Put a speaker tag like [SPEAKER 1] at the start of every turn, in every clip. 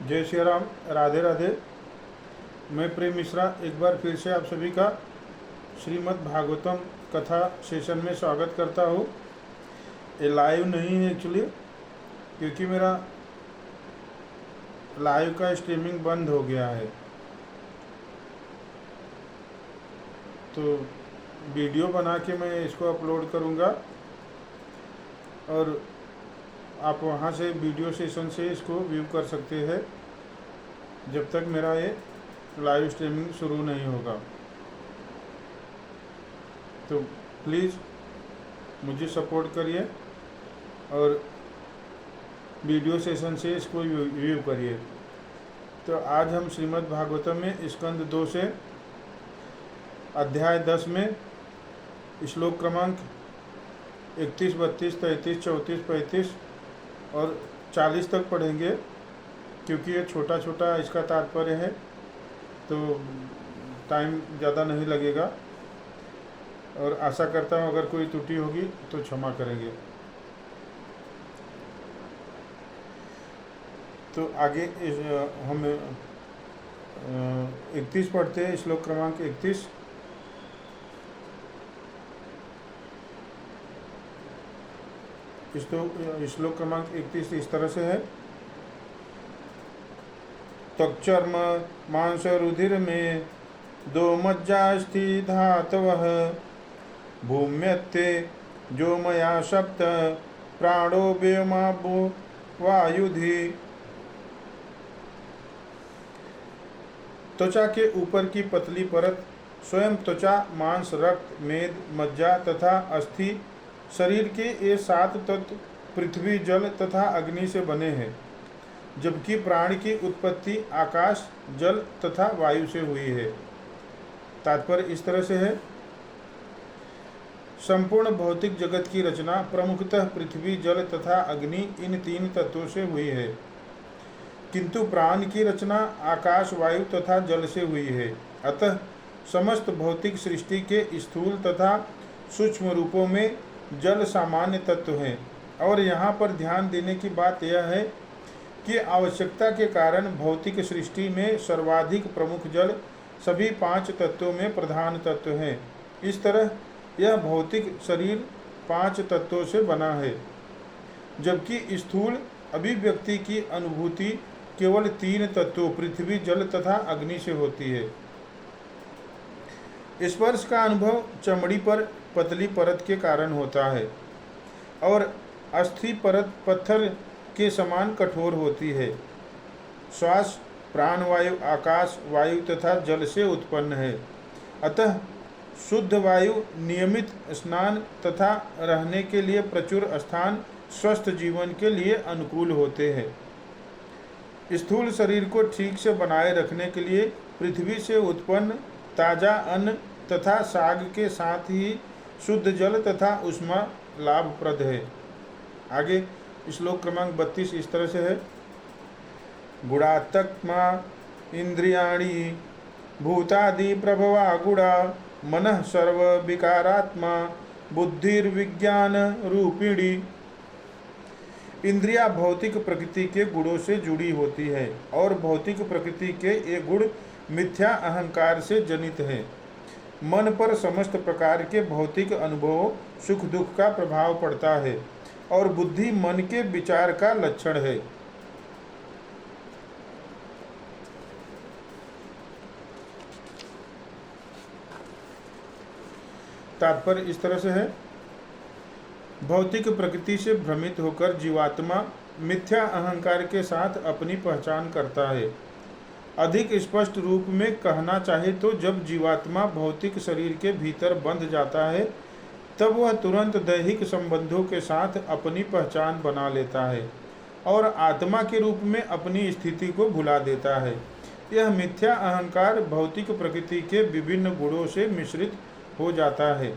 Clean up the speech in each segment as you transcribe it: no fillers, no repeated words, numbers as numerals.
[SPEAKER 1] जय श्री राम। राधे राधे। मैं प्रेम मिश्रा एक बार फिर से आप सभी का श्रीमद् भागवतम कथा सेशन में स्वागत करता हूँ। ये लाइव नहीं है एक्चुअली, क्योंकि मेरा लाइव का स्ट्रीमिंग बंद हो गया है। तो वीडियो बना के मैं इसको अपलोड करूँगा और आप वहाँ से वीडियो सेशन से इसको व्यू कर सकते हैं जब तक मेरा ये लाइव स्ट्रीमिंग शुरू नहीं होगा। तो प्लीज़ मुझे सपोर्ट करिए और वीडियो सेशन से इसको व्यू करिए। तो आज हम श्रीमद् भागवतम में स्कंद 2 से अध्याय 10 में श्लोक क्रमांक 31, 32, 33, 34, 35 और 40 तक पढ़ेंगे, क्योंकि ये छोटा छोटा इसका तात्पर्य है तो टाइम ज़्यादा नहीं लगेगा। और आशा करता हूँ अगर कोई त्रुटि होगी तो क्षमा करेंगे। तो आगे हम 31 पढ़ते हैं, श्लोक क्रमांक 31। श्लोक क्रमांक 31 इस तरह से है। त्वक्चर्म मांस रुधिर में दो मज्जास्थि धातवः भूम्यत्ते जो मया सप्त प्राणो व्योमाभो वायुधि। त्वचा के ऊपर की पतली परत स्वयं त्वचा, मांस, रक्त, मेद, मज्जा तथा अस्थि शरीर के ये 7 तत्व पृथ्वी, जल तथा अग्नि से बने हैं, जबकि प्राण की उत्पत्ति आकाश, जल तथा वायु से हुई है। तात्पर्य इस तरह से है। संपूर्ण भौतिक जगत की रचना प्रमुखतः पृथ्वी, जल तथा अग्नि इन 3 तत्वों से हुई है, किंतु प्राण की रचना आकाश, वायु तथा जल से हुई है। अतः समस्त भौतिक सृष्टि के स्थूल तथा सूक्ष्म रूपों में जल सामान्य तत्व है। और यहाँ पर ध्यान देने की बात यह है कि आवश्यकता के कारण भौतिक सृष्टि में सर्वाधिक प्रमुख जल सभी 5 तत्वों में प्रधान तत्व है। इस तरह यह भौतिक शरीर 5 तत्वों से बना है, जबकि स्थूल अभिव्यक्ति की अनुभूति केवल 3 तत्वों पृथ्वी, जल तथा अग्नि से होती है। स्पर्श का अनुभव चमड़ी पर पतली परत के कारण होता है और अस्थि परत पत्थर के समान कठोर होती है। श्वास, प्राणवायु आकाश, वायु तथा जल से उत्पन्न है। अतः शुद्ध वायु, नियमित स्नान तथा रहने के लिए प्रचुर स्थान स्वस्थ जीवन के लिए अनुकूल होते हैं। स्थूल शरीर को ठीक से बनाए रखने के लिए पृथ्वी से उत्पन्न ताज़ा अन्न तथा साग के साथ ही शुद्ध जल तथा उष्मा लाभप्रद है। आगे श्लोक क्रमांक 32 इस तरह से है। गुणात्मा इंद्रियाणि भूतादि प्रभवा गुणा मनः सर्व विकारात्मा बुद्धिर्विज्ञान रूपिणी। इंद्रिया भौतिक प्रकृति के गुणों से जुड़ी होती है और भौतिक प्रकृति के ये गुण मिथ्या अहंकार से जनित है। मन पर समस्त प्रकार के भौतिक अनुभवों, सुख दुख का प्रभाव पड़ता है और बुद्धि मन के विचार का लक्षण है। तात्पर्य इस तरह से है। भौतिक प्रकृति से भ्रमित होकर जीवात्मा मिथ्या अहंकार के साथ अपनी पहचान करता है। अधिक स्पष्ट रूप में कहना चाहे तो जब जीवात्मा भौतिक शरीर के भीतर बंध जाता है तब वह तुरंत दैहिक संबंधों के साथ अपनी पहचान बना लेता है और आत्मा के रूप में अपनी स्थिति को भुला देता है। यह मिथ्या अहंकार भौतिक प्रकृति के विभिन्न गुणों से मिश्रित हो जाता है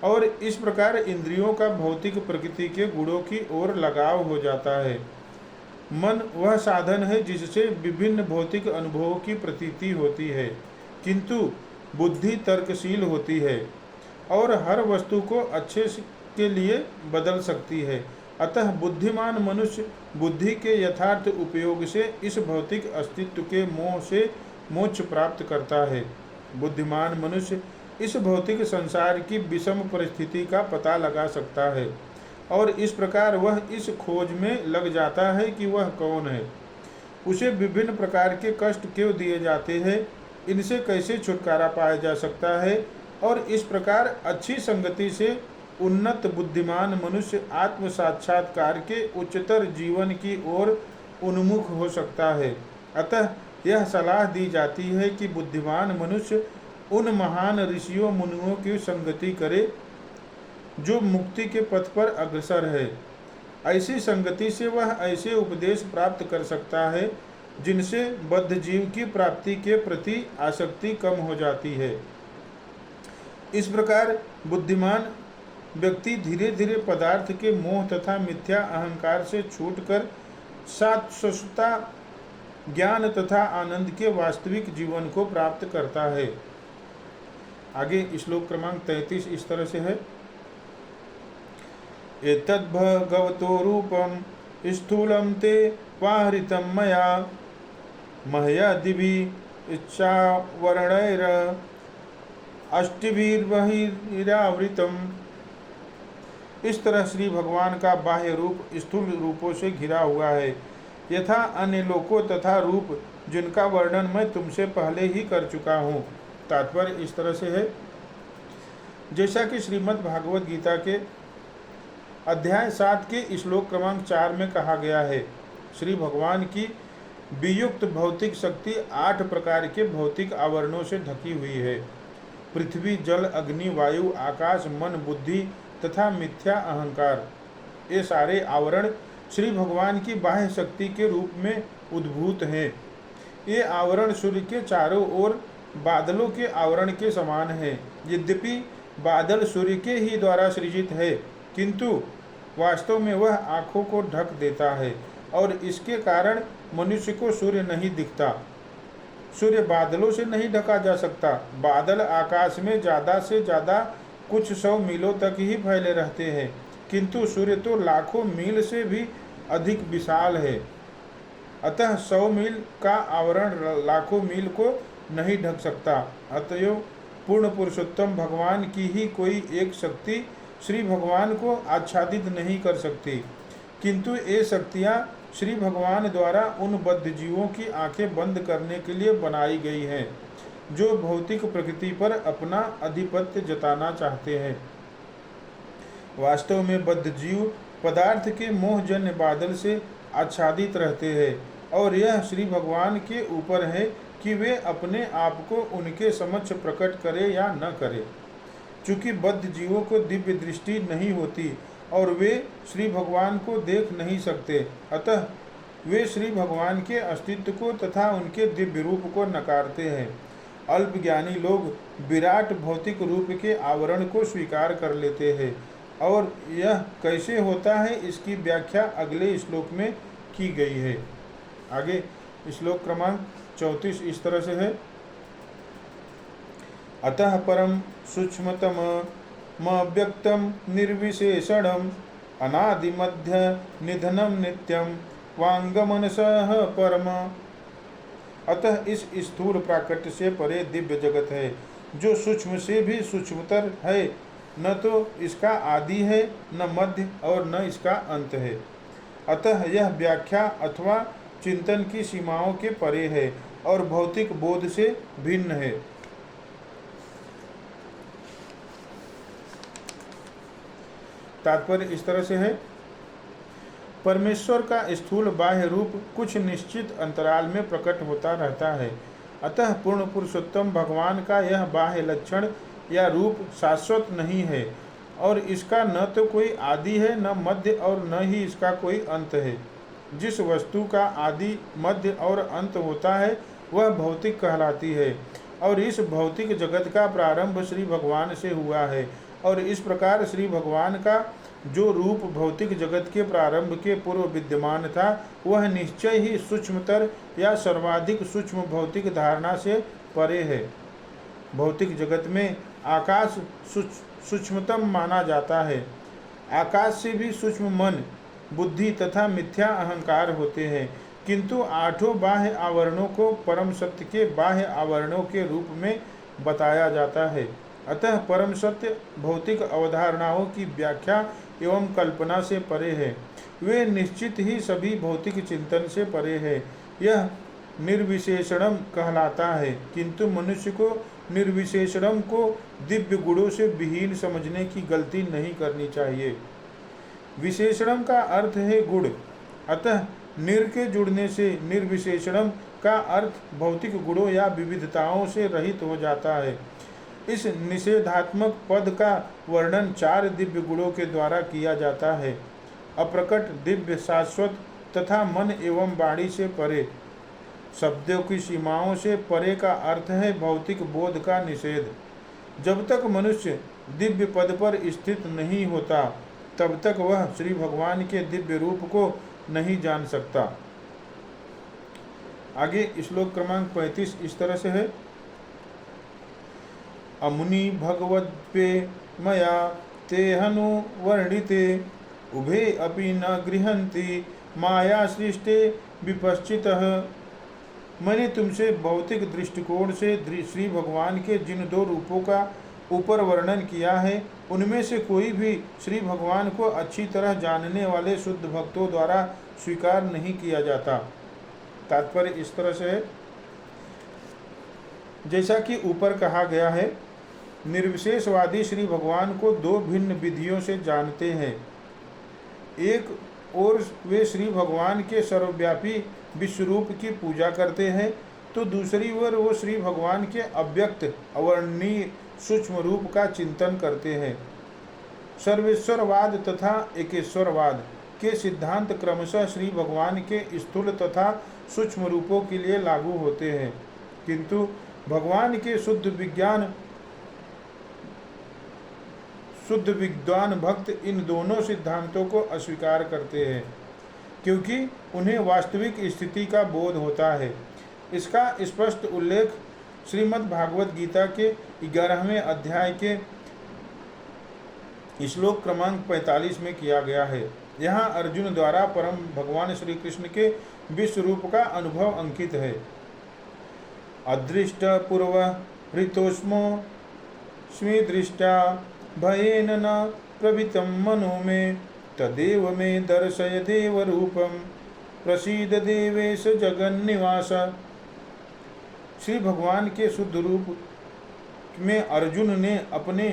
[SPEAKER 1] और इस प्रकार इंद्रियों का भौतिक प्रकृति के गुणों की ओर लगाव हो जाता है। मन वह साधन है जिससे विभिन्न भौतिक अनुभवों की प्रतीति होती है, किंतु बुद्धि तर्कशील होती है और हर वस्तु को अच्छे के लिए बदल सकती है। अतः बुद्धिमान मनुष्य बुद्धि के यथार्थ उपयोग से इस भौतिक अस्तित्व के मोह से मोक्ष प्राप्त करता है। बुद्धिमान मनुष्य इस भौतिक संसार की विषम परिस्थिति का पता लगा सकता है और इस प्रकार वह इस खोज में लग जाता है कि वह कौन है, उसे विभिन्न प्रकार के कष्ट क्यों दिए जाते हैं, इनसे कैसे छुटकारा पाया जा सकता है, और इस प्रकार अच्छी संगति से उन्नत बुद्धिमान मनुष्य आत्म साक्षात्कार के उच्चतर जीवन की ओर उन्मुख हो सकता है। अतः यह सलाह दी जाती है कि बुद्धिमान मनुष्य उन महान ऋषियों मुनियों की संगति करे जो मुक्ति के पथ पर अग्रसर है। ऐसी संगति से वह ऐसे उपदेश प्राप्त कर सकता है जिनसे बद्ध जीव की प्राप्ति के प्रति आसक्ति कम हो जाती है। इस प्रकार बुद्धिमान व्यक्ति धीरे धीरे पदार्थ के मोह तथा मिथ्या अहंकार से छूटकर शाश्वतता, ज्ञान तथा आनंद के वास्तविक जीवन को प्राप्त करता है। आगे श्लोक क्रमांक 33 इस तरह से है। एतद्भगवतो रूपम स्थूलम ते वाहृतम मया मह्यदिभि इच्छावरणैर अष्टभिर्बहिरावृतम। इस तरह श्री भगवान का बाह्य रूप स्थूल रूपों से घिरा हुआ है, यथा अन्य लोकों तथा रूप जिनका वर्णन मैं तुमसे पहले ही कर चुका हूँ। तात्पर्य इस तरह से है, जैसा कि श्रीमद् भागवत गीता के अध्याय 7 के श्लोक क्रमांक 4 में कहा गया है, श्री भगवान की वियुक्त भौतिक शक्ति 8 प्रकार के भौतिक आवरणों से ढकी हुई है। पृथ्वी, जल, अग्नि, वायु, आकाश, मन, बुद्धि तथा मिथ्या अहंकार, ये सारे आवरण श्री भगवान की बाह्य शक्ति के रूप में उद्भूत हैं। ये आवरण सूर्य के चारों ओर बादलों के आवरण के समान है। यद्यपि बादल सूर्य के ही द्वारा सृजित है, किंतु वास्तव में वह आँखों को ढक देता है और इसके कारण मनुष्य को सूर्य नहीं दिखता। सूर्य बादलों से नहीं ढका जा सकता। बादल आकाश में ज़्यादा से ज़्यादा कुछ 100 मीलों तक ही फैले रहते हैं, किंतु सूर्य तो लाखों मील से भी अधिक विशाल है। अतः 100 मील का आवरण लाखों मील को नहीं ढक सकता। अतएव पूर्ण पुरुषोत्तम भगवान की ही कोई एक शक्ति श्री भगवान को आच्छादित नहीं कर सकती, किंतु ये शक्तियाँ श्री भगवान द्वारा उन बद्ध जीवों की आंखें बंद करने के लिए बनाई गई हैं जो भौतिक प्रकृति पर अपना आधिपत्य जताना चाहते हैं। वास्तव में बद्ध जीव पदार्थ के मोहजन्य बादल से आच्छादित रहते हैं और यह श्री भगवान के ऊपर है कि वे अपने आप को उनके समक्ष प्रकट करे या न करे। चूँकि बद्ध जीवों को दिव्य दृष्टि नहीं होती और वे श्री भगवान को देख नहीं सकते, अतः वे श्री भगवान के अस्तित्व को तथा उनके दिव्य रूप को नकारते हैं। अल्पज्ञानी लोग विराट भौतिक रूप के आवरण को स्वीकार कर लेते हैं और यह कैसे होता है इसकी व्याख्या अगले श्लोक में की गई है। आगे श्लोक क्रमांक 34 इस तरह से है। अतः परम सूक्ष्मतम व्यक्तम निर्विशेषणम अनादिमध्य निधनम नित्यम वांगमनसः परम। अतः इस स्थूल प्राकट्य से परे दिव्य जगत है जो सूक्ष्म से भी सूक्ष्मतर है। न तो इसका आदि है, न मध्य और न इसका अंत है। अतः यह व्याख्या अथवा चिंतन की सीमाओं के परे है और भौतिक बोध से भिन्न है। तात्पर्य इस तरह से है, परमेश्वर का स्थूल बाह्य रूप कुछ निश्चित अंतराल में प्रकट होता रहता है। अतः पूर्ण पुरुषोत्तम भगवान का यह बाह्य लक्षण या रूप शाश्वत नहीं है और इसका न तो कोई आदि है, न मध्य और न ही इसका कोई अंत है। जिस वस्तु का आदि, मध्य और अंत होता है वह भौतिक कहलाती है और इस भौतिक जगत का प्रारंभ श्री भगवान से हुआ है और इस प्रकार श्री भगवान का जो रूप भौतिक जगत के प्रारंभ के पूर्व विद्यमान था वह निश्चय ही सूक्ष्मतर या सर्वाधिक सूक्ष्म भौतिक धारणा से परे है। भौतिक जगत में आकाश सूक्ष्मतम माना जाता है। आकाश से भी सूक्ष्म मन बुद्धि तथा मिथ्या अहंकार होते हैं, किंतु आठों बाह्य आवरणों को परम सत्य के बाह्य आवरणों के रूप में बताया जाता है। अतः परम सत्य भौतिक अवधारणाओं की व्याख्या एवं कल्पना से परे है। वे निश्चित ही सभी भौतिक चिंतन से परे है। यह निर्विशेषणम कहलाता है, किंतु मनुष्य को निर्विशेषणम को दिव्य गुणों से विहीन समझने की गलती नहीं करनी चाहिए। विशेषणम का अर्थ है गुण, अतः निर के जुड़ने से निर्विशेषणम का अर्थ भौतिक गुणों या विविधताओं से रहित हो जाता है। इस निषेधात्मक पद का वर्णन 4 दिव्य गुणों के द्वारा किया जाता है। अप्रकट, दिव्य, शाश्वत तथा मन एवं वाणी से परे। शब्दों की सीमाओं से परे का अर्थ है भौतिक बोध का निषेध। जब तक मनुष्य दिव्य पद पर स्थित नहीं होता, तब तक वह श्री भगवान के दिव्य रूप को नहीं जान सकता। आगे श्लोक क्रमांक 35 इस तरह से है। अमुनि भगवद्वे मया ते हनु वर्णिते उभे अपि न गृहन्ति माया सृष्टे विपश्चितः। मैंने तुमसे भौतिक दृष्टिकोण से श्री भगवान के जिन 2 रूपों का ऊपर वर्णन किया है, उनमें से कोई भी श्री भगवान को अच्छी तरह जानने वाले शुद्ध भक्तों द्वारा स्वीकार नहीं किया जाता। तात्पर्य इस तरह से है, जैसा कि ऊपर कहा गया है, निर्विशेषवादी श्री भगवान को 2 भिन्न विधियों से जानते हैं। एक और वे श्री भगवान के सर्वव्यापी विश्वरूप की पूजा करते हैं, तो दूसरी ओर वो श्री भगवान के अव्यक्त अवर्णनीय सूक्ष्म रूप का चिंतन करते हैं। सर्वेश्वरवाद तथा एकेश्वरवाद के सिद्धांत क्रमशः श्री भगवान के स्थूल तथा सूक्ष्म रूपों के लिए लागू होते हैं, किंतु भगवान के शुद्ध विद्वान भक्त इन दोनों सिद्धांतों को अस्वीकार करते हैं, क्योंकि उन्हें वास्तविक स्थिति का बोध होता है। इसका स्पष्ट उल्लेख श्रीमद् भागवत गीता के 11वें अध्याय के श्लोक क्रमांक 45 में किया गया है। यहाँ अर्जुन द्वारा परम भगवान श्री कृष्ण के विश्व रूप का अनुभव अंकित है। अदृष्ट पूर्व ऋतोष्मो स्मी दृष्टा भयेन न प्रभृतं मनो में तदेव में दर्शय देव रूपम प्रसीद देवेश जगन्निवास। श्री भगवान के शुद्ध रूप में अर्जुन ने अपने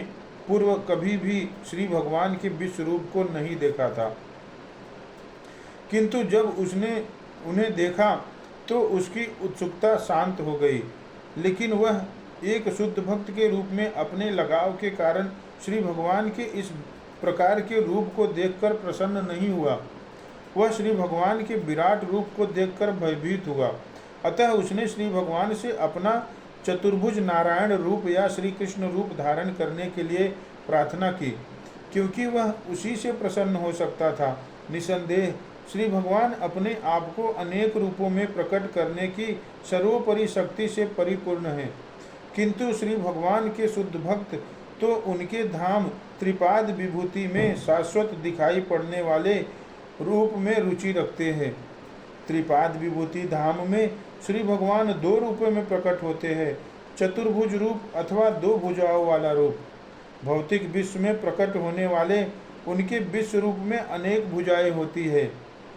[SPEAKER 1] पूर्व कभी भी श्री भगवान के विश्व रूप को नहीं देखा था, किंतु जब उसने उन्हें देखा तो उसकी उत्सुकता शांत हो गई, लेकिन वह एक शुद्ध भक्त के रूप में अपने लगाव के कारण श्री भगवान के इस प्रकार के रूप को देखकर प्रसन्न नहीं हुआ। वह श्री भगवान के विराट रूप को देखकर भयभीत हुआ। अतः उसने श्री भगवान से अपना चतुर्भुज नारायण रूप या श्री कृष्ण रूप धारण करने के लिए प्रार्थना की, क्योंकि वह उसी से प्रसन्न हो सकता था। निसंदेह श्री भगवान अपने आप को अनेक रूपों में प्रकट करने की सर्वोपरि शक्ति से परिपूर्ण है, किंतु श्री भगवान के शुद्ध भक्त तो उनके धाम त्रिपाद विभूति में शाश्वत दिखाई पड़ने वाले रूप में रुचि रखते हैं। त्रिपाद विभूति धाम में श्री भगवान 2 रूपों में प्रकट होते हैं, चतुर्भुज रूप अथवा 2 भुजाओं वाला रूप। भौतिक विश्व में प्रकट होने वाले उनके विश्व रूप में अनेक भुजाएं होती है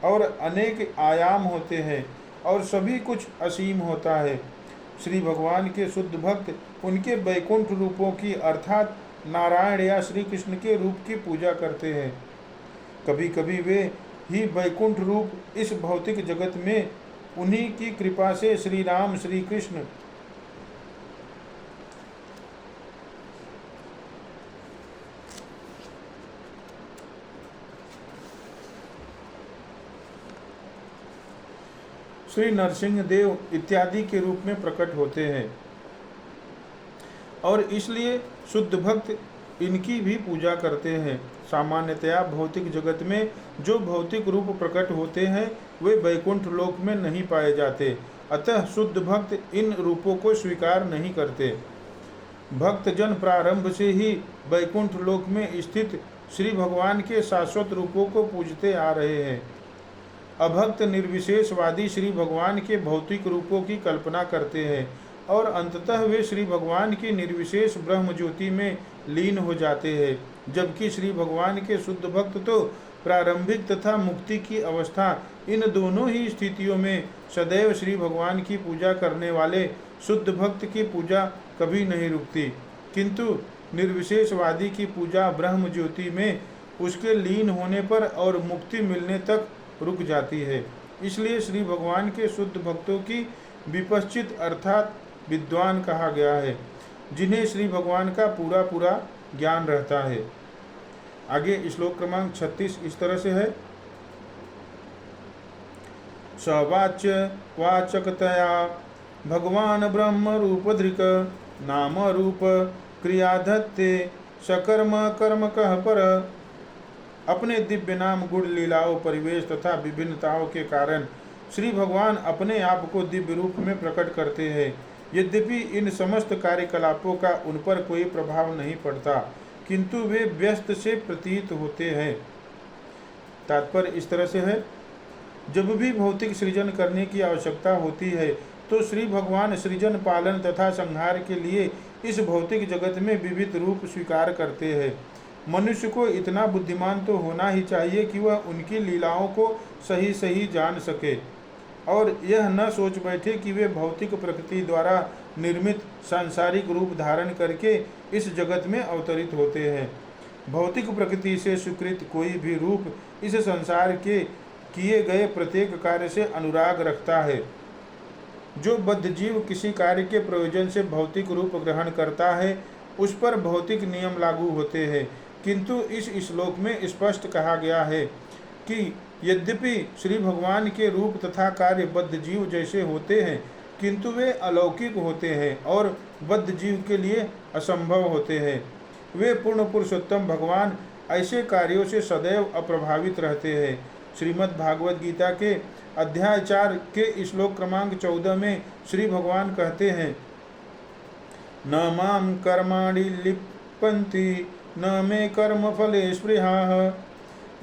[SPEAKER 1] और अनेक आयाम होते हैं और सभी कुछ असीम होता है। श्री भगवान के शुद्ध भक्त उनके वैकुंठ रूपों की अर्थात नारायण या श्री कृष्ण के रूप की पूजा करते हैं। कभी कभी वे ही वैकुंठ रूप इस भौतिक जगत में उन्हीं की कृपा से श्री राम श्री कृष्ण श्री नरसिंह देव इत्यादि के रूप में प्रकट होते हैं और इसलिए शुद्ध भक्त इनकी भी पूजा करते हैं। सामान्यतया भौतिक जगत में जो भौतिक रूप प्रकट होते हैं वे वैकुंठ लोक में नहीं पाए जाते, अतः शुद्ध भक्त इन रूपों को स्वीकार नहीं करते। भक्त जन प्रारंभ से ही वैकुंठ लोक में स्थित श्री भगवान के शाश्वत रूपों को पूजते आ रहे हैं। अभक्त निर्विशेषवादी श्री भगवान के भौतिक रूपों की कल्पना करते हैं और अंततः वे श्री भगवान की निर्विशेष ब्रह्म ज्योति में लीन हो जाते हैं, जबकि श्री भगवान के शुद्ध भक्त तो प्रारंभिक तथा मुक्ति की अवस्था, इन दोनों ही स्थितियों में सदैव श्री भगवान की पूजा करने वाले शुद्ध भक्त की पूजा कभी नहीं रुकती, किंतु निर्विशेषवादी की पूजा ब्रह्म ज्योति में उसके लीन होने पर और मुक्ति मिलने तक रुक जाती है। इसलिए श्री भगवान के शुद्ध भक्तों की विपश्चित अर्थात विद्वान कहा गया है, जिन्हें श्री भगवान का पूरा पूरा ज्ञान रहता है। आगे श्लोक क्रमांक 36 इस तरह से है। सवाच्य वाचकतया भगवान ब्रह्म रूपधृक नाम रूप क्रियाधत्ते सकर्म कर्म कह पर। अपने दिव्य नाम गुण लीलाओं परिवेश तथा विभिन्नताओं के कारण श्री भगवान अपने आप को दिव्य रूप में प्रकट करते हैं। यद्यपि इन समस्त कार्यकलापों का उन पर कोई प्रभाव नहीं पड़ता, किंतु वे व्यस्त से प्रतीत होते हैं। तात्पर्य इस तरह से है, जब भी भौतिक सृजन करने की आवश्यकता होती है तो श्री भगवान सृजन पालन तथा संहार के लिए इस भौतिक जगत में विविध रूप स्वीकार करते हैं। मनुष्य को इतना बुद्धिमान तो होना ही चाहिए कि वह उनकी लीलाओं को सही सही जान सके और यह न सोच बैठे कि वे भौतिक प्रकृति द्वारा निर्मित सांसारिक रूप धारण करके इस जगत में अवतरित होते हैं। भौतिक प्रकृति से स्वीकृत कोई भी रूप इस संसार के किए गए प्रत्येक कार्य से अनुराग रखता है। जो बद्ध जीव किसी कार्य के प्रयोजन से भौतिक रूप ग्रहण करता है उस पर भौतिक नियम लागू होते हैं, किंतु इस श्लोक में स्पष्ट कहा गया है कि यद्यपि श्री भगवान के रूप तथा कार्य बद्ध जीव जैसे होते हैं, किंतु वे अलौकिक होते हैं और बद्ध जीव के लिए असंभव होते हैं। वे पूर्ण पुरुषोत्तम भगवान ऐसे कार्यों से सदैव अप्रभावित रहते हैं। श्रीमद् भागवत गीता के अध्याय 4 के श्लोक क्रमांक 14 में श्री भगवान कहते हैं, न माम कर्माणि लिप्पन्ति न मे कर्म फले स्पृहाः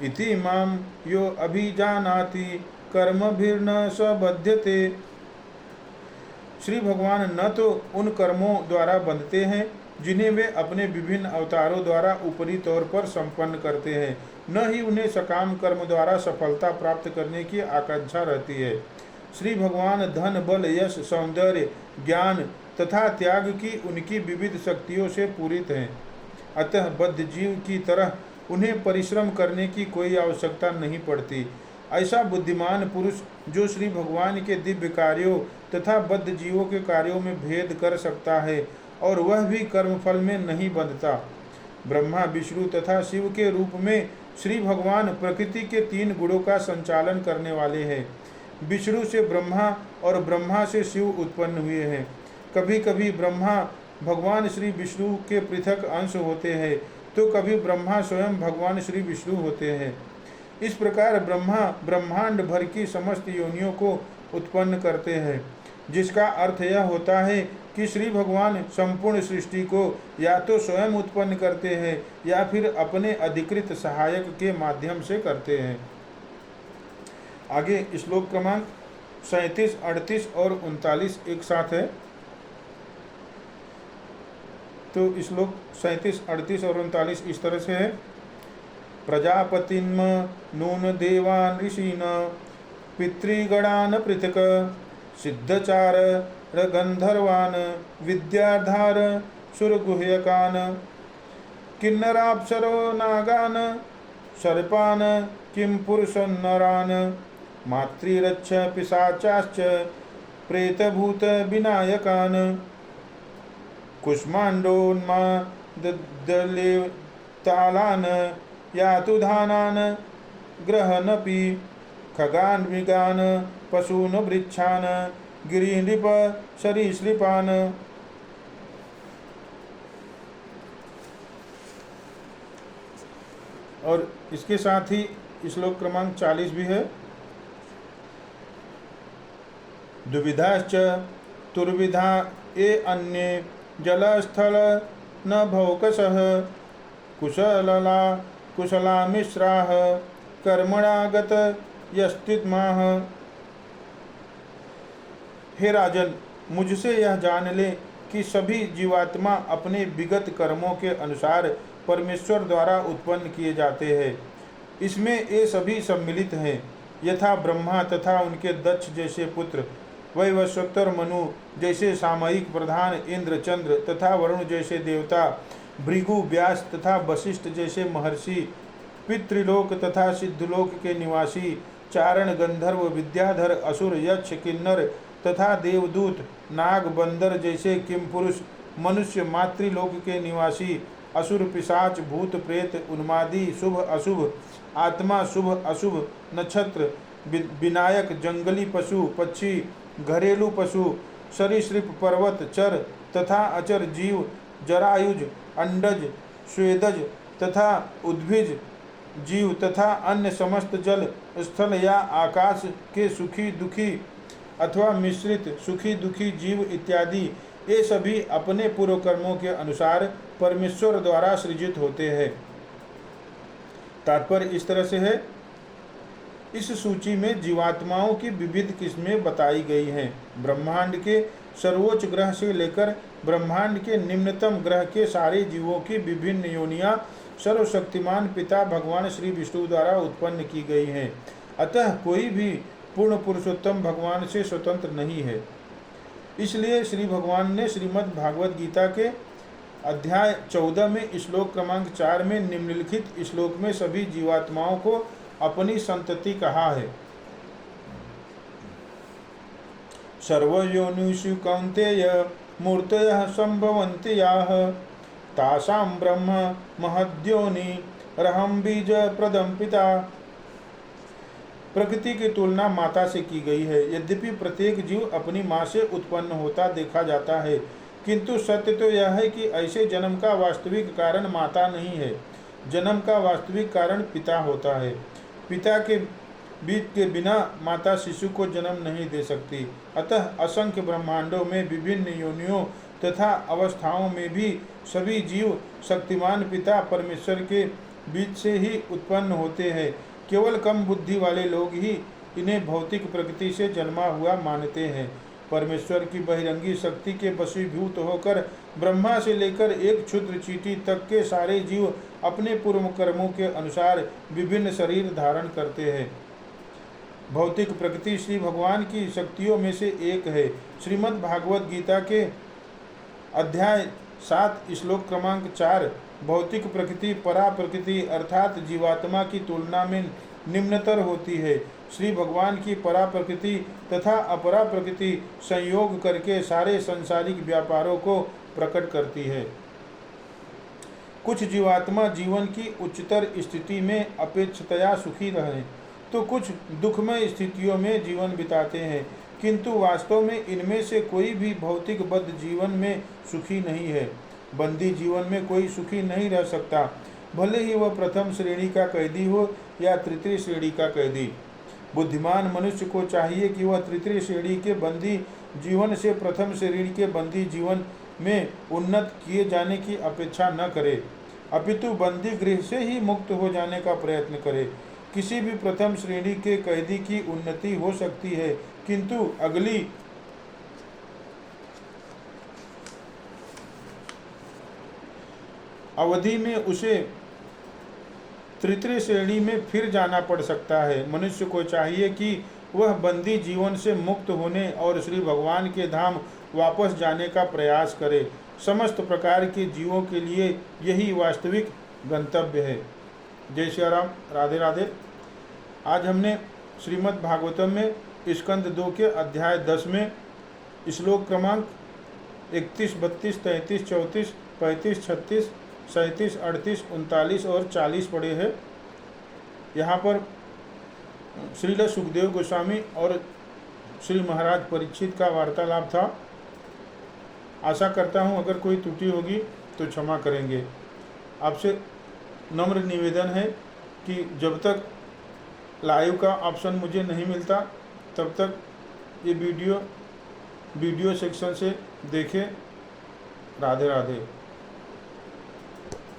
[SPEAKER 1] इति माम यो अभिजानाति कर्मभिर्न स बध्यते। श्री भगवान न तो उन कर्मों द्वारा बंधते हैं जिन्हें वे अपने विभिन्न अवतारों द्वारा ऊपरी तौर पर संपन्न करते हैं, न ही उन्हें सकाम कर्म द्वारा सफलता प्राप्त करने की आकांक्षा रहती है। श्री भगवान धन बल यश सौंदर्य ज्ञान तथा त्याग की उनकी विविध शक्तियों से पूरित हैं, अतः बद्ध जीव की तरह उन्हें परिश्रम करने की कोई आवश्यकता नहीं पड़ती। ऐसा बुद्धिमान पुरुष जो श्री भगवान के दिव्य कार्यों तथा बद्ध जीवों के कार्यों में भेद कर सकता है और वह भी कर्मफल में नहीं बंधता। ब्रह्मा विष्णु तथा शिव के रूप में श्री भगवान प्रकृति के 3 गुणों का संचालन करने वाले हैं। विष्णु से ब्रह्मा और ब्रह्मा से शिव उत्पन्न हुए हैं। कभी कभी ब्रह्मा भगवान श्री विष्णु के पृथक अंश होते हैं तो कभी ब्रह्मा स्वयं भगवान श्री विष्णु होते हैं। इस प्रकार ब्रह्मा ब्रह्मांड भर की समस्त योनियों को उत्पन्न करते हैं, जिसका अर्थ यह होता है कि श्री भगवान संपूर्ण सृष्टि को या तो स्वयं उत्पन्न करते हैं या फिर अपने अधिकृत सहायक के माध्यम से करते हैं। आगे श्लोक क्रमांक 37, 38 और 39 एक साथ है। तो श्लोक 37, 38 और 39 इस तरह से है। प्रजापतिन्म नून देवान ऋषीन पितृगणान पृथक सिद्धचार गंधर्वान विद्याधार सुरगुह्यकान किन्नराप्सरो नागान सर्पान किं पुरुषन्नरान मातृरक्ष पिशाचाश्च प्रेतभूत विनायकान कुष्माण्डोन्मादलेवतालान यातुधानान ग्रहनपि खगान मृगान पशून वृक्षान गिरिनृप सरीसृपान। और इसके साथ ही श्लोक क्रमांक 40 भी है। दुविधाश्च तुर्विधा ये अन्ये जलस्थल न भौकसः कुशलला कुशला मिश्राः कर्मणागत यस्तित्माह। हे राजन, मुझसे यह जान ले कि सभी जीवात्मा अपने विगत कर्मों के अनुसार परमेश्वर द्वारा उत्पन्न किए जाते हैं। इसमें ये सभी सम्मिलित हैं, यथा ब्रह्मा तथा उनके दक्ष जैसे पुत्र, वैवस्वतर मनु जैसे सामयिक प्रधान इंद्र चंद्र, तथा वरुण जैसे देवता, भृगु व्यास तथा वशिष्ठ जैसे महर्षि, पितृलोक तथा सिद्धलोक के निवासी, चारण गंधर्व विद्याधर असुर यक्ष किन्नर तथा देवदूत, नाग बंदर जैसे किमपुरुष, मनुष्य मातृलोक के निवासी, असुर पिशाच भूत प्रेत उन्मादी, शुभ अशुभ आत्मा, शुभ अशुभ नक्षत्र, विनायक, जंगली पशु पक्षी, घरेलू पशु, सरीसृप, पर्वत, चर तथा अचर जीव, जरायुज, अंडज, स्वेदज तथा उद्भिज जीव तथा अन्य समस्त जल, स्थल या आकाश के सुखी दुखी अथवा मिश्रित सुखी दुखी जीव इत्यादि, ये सभी अपने पूर्व कर्मों के अनुसार परमेश्वर द्वारा सृजित होते हैं। तात्पर्य इस तरह से है, इस सूची में जीवात्माओं की विविध किस्में बताई गई हैं। ब्रह्मांड के सर्वोच्च ग्रह से लेकर ब्रह्मांड के निम्नतम ग्रह के सारे जीवों की विभिन्न योनियां सर्वशक्तिमान पिता भगवान श्री विष्णु द्वारा उत्पन्न की गई हैं। अतः कोई भी पूर्ण पुरुषोत्तम भगवान से स्वतंत्र नहीं है। इसलिए श्री भगवान ने श्रीमद् भागवत गीता के अध्याय 14 में श्लोक क्रमांक 4 में निम्नलिखित श्लोक में सभी जीवात्माओं को अपनी संतति कहा है। सर्वयोनिषु कौन्तेय मूर्तयः संभवन्ति याः तासां ब्रह्म महद्योनि रहम बीज प्रदम पिता। प्रकृति की तुलना माता से की गई है। यद्यपि प्रत्येक जीव अपनी माँ से उत्पन्न होता देखा जाता है, किंतु सत्य तो यह है कि ऐसे जन्म का वास्तविक कारण माता नहीं है। जन्म का वास्तविक कारण पिता होता है। पिता के बीज के बिना माता शिशु को जन्म नहीं दे सकती। अतः असंख्य ब्रह्मांडों में विभिन्न योनियों तथा अवस्थाओं में भी सभी जीव शक्तिमान पिता परमेश्वर के बीज से ही उत्पन्न होते हैं। केवल कम बुद्धि वाले लोग ही इन्हें भौतिक प्रकृति से जन्मा हुआ मानते हैं। परमेश्वर की बहिरंगी शक्ति के वशीभूत होकर ब्रह्मा से लेकर एक क्षुद्र चींटी तक के सारे जीव अपने पूर्व कर्मों के अनुसार विभिन्न शरीर धारण करते हैं। भौतिक प्रकृति श्री भगवान की शक्तियों में से एक है। श्रीमद् भागवत गीता के अध्याय 7 श्लोक क्रमांक 4 भौतिक प्रकृति परा प्रकृति अर्थात जीवात्मा की तुलना में निम्नतर होती है। श्री भगवान की परा प्रकृति तथा अपरा प्रकृति संयोग करके सारे सांसारिक व्यापारों को प्रकट करती है। कुछ जीवात्मा जीवन की उच्चतर स्थिति में अपेक्षातया सुखी रहें तो कुछ दुखमय स्थितियों में जीवन बिताते हैं, किंतु वास्तव में इनमें से कोई भी भौतिक बद्ध जीवन में सुखी नहीं है। बंदी जीवन में कोई सुखी नहीं रह सकता, भले ही वह प्रथम श्रेणी का कैदी हो या तृतीय श्रेणी का कैदी। बुद्धिमान मनुष्य को चाहिए कि वह तृतीय श्रेणी के बंदी जीवन से प्रथम श्रेणी के बंदी जीवन में उन्नत किए जाने की अपेक्षा न करे, अपितु बंदी गृह से ही मुक्त हो जाने का प्रयत्न करे। किसी भी प्रथम श्रेणी के कैदी की उन्नति हो सकती है, किंतु अगली अवधि में उसे तृतीय श्रेणी में फिर जाना पड़ सकता है। मनुष्य को चाहिए कि वह बंदी जीवन से मुक्त होने और श्री भगवान के धाम वापस जाने का प्रयास करे। समस्त प्रकार के जीवों के लिए यही वास्तविक गंतव्य है। जय श्री राम। राधे राधे। आज हमने श्रीमद् भागवतम में स्कंद 2 के अध्याय 10 में श्लोक क्रमांक 31, 32, 33, 34, 35, 36, 37, 38, 39 और 40 पढ़े हैं। यहाँ पर श्रील सुखदेव गोस्वामी और श्री महाराज परीक्षित का वार्तालाप था। आशा करता हूँ अगर कोई त्रुटि होगी तो क्षमा करेंगे। आपसे नम्र निवेदन है कि जब तक लाइव का ऑप्शन मुझे नहीं मिलता तब तक ये वीडियो सेक्शन से देखें। राधे राधे।